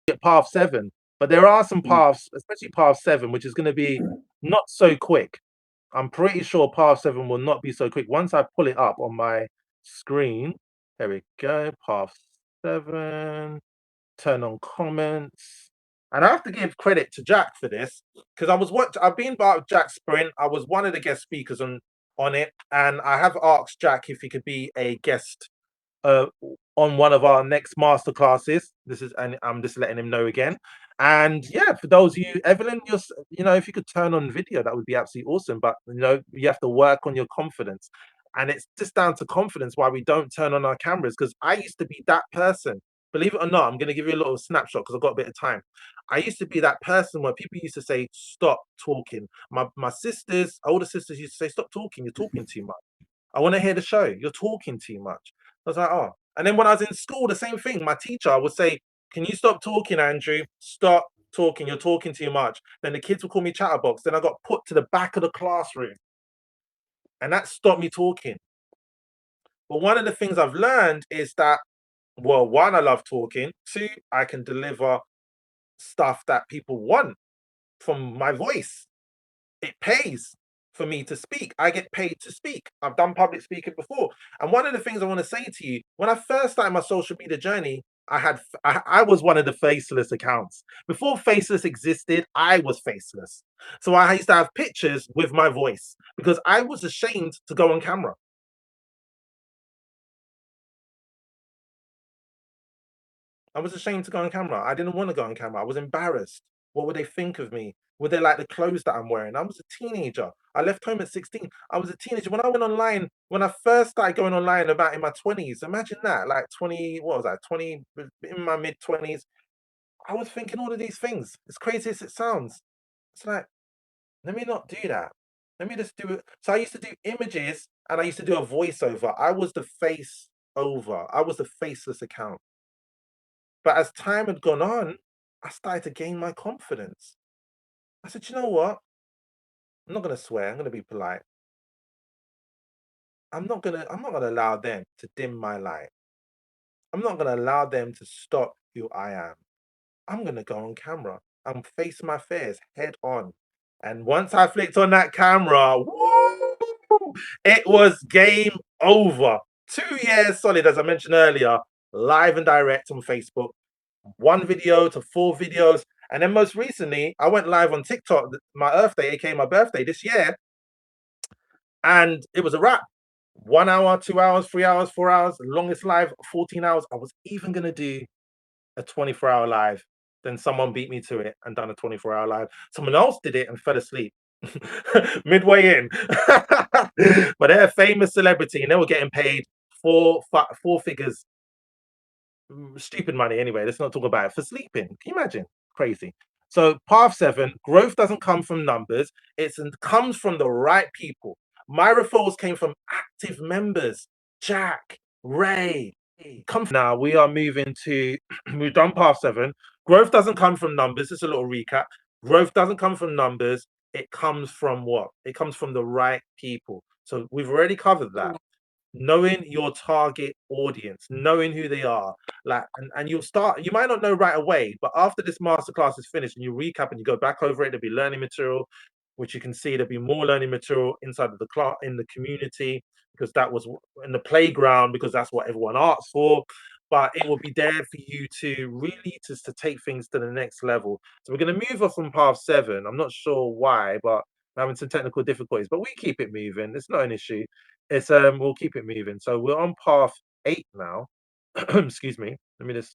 at path 7, but there are some Mm. paths, especially path 7, which is gonna be not so quick. I'm pretty sure path 7 will not be so quick. Once I pull it up on my screen, there we go, path 7, turn on comments. And I have to give credit to Jack for this because I've been part of Jack's sprint. I was one of the guest speakers on it, and I have asked Jack if he could be a guest uh, on one of our next master classes. And I'm just letting him know again. And yeah, for those of you, Evelyn, if you could turn on video, that would be absolutely awesome. But you have to work on your confidence, and it's just down to confidence why we don't turn on our cameras. Because I used to be that person. Believe it or not, I'm going to give you a little snapshot because I've got a bit of time. I used to be that person where people used to say, "Stop talking." My sisters, older sisters, used to say, "Stop talking. You're talking too much. I want to hear the show. You're talking too much." I was like, oh. And then when I was in school, the same thing. My teacher would say, "Can you stop talking, Andrew? Stop talking. You're talking too much." Then the kids would call me chatterbox. Then I got put to the back of the classroom, and that stopped me talking. But one of the things I've learned is that, well, one, I love talking. Two, I can deliver stuff that people want from my voice. It pays for me to speak. I get paid to speak. I've done public speaking before. And one of the things I want to say to you, when I first started my social media journey, I was one of the faceless accounts. Before faceless existed, I was faceless. So I used to have pictures with my voice because I was ashamed to go on camera. I was ashamed to go on camera. I didn't want to go on camera. I was embarrassed. What would they think of me? Would they like the clothes that I'm wearing? I was a teenager. I left home at 16. I was a teenager. When I went online, when I first started going online about in my 20s, imagine that, like 20, what was that, 20, in my mid 20s, I was thinking all of these things. As crazy as it sounds. It's like, let me not do that. Let me just do it. So I used to do images and I used to do a voiceover. I was the face over. I was the faceless account. But as time had gone on, I started to gain my confidence. I said, you know what? I'm not gonna swear, I'm gonna be polite. I'm not gonna allow them to dim my light. I'm not gonna allow them to stop who I am. I'm gonna go on camera and face my fears head on. And once I flicked on that camera, woo, it was game over. 2 years solid, as I mentioned earlier, live and direct on Facebook, one video to four videos. And then most recently, I went live on TikTok, my Earth Day, aka my birthday this year, and it was a wrap. 1 hour, 2 hours, 3 hours, 4 hours, longest live, 14 hours. I was even going to do a 24-hour live. Then someone beat me to it and done a 24-hour live. Someone else did it and fell asleep midway in. But they're a famous celebrity and they were getting paid four figures, stupid money anyway. Let's not talk about it, for sleeping. Can you imagine? Crazy. So path 7, growth doesn't come from numbers, it comes from the right people. My referrals came from active members. Jack, Ray, come now. We are moving to we've done path 7. Growth doesn't come from numbers. Just a little recap. Growth doesn't come from numbers. It comes from what? It comes from the right people. So we've already covered that, knowing your target audience, knowing who they are, like, and you might not know right away, but after this masterclass is finished and you recap and you go back over it, there'll be learning material, which you can see there'll be more learning material inside of the class in the community, because that was in the playground, because that's what everyone asks for. But it will be there for you to really just to take things to the next level. So we're going to move off from path 7. I'm not sure why, but we're having some technical difficulties, but we keep it moving. It's not an issue. We'll keep it moving. So we're on path 8 now. Excuse me. Let me just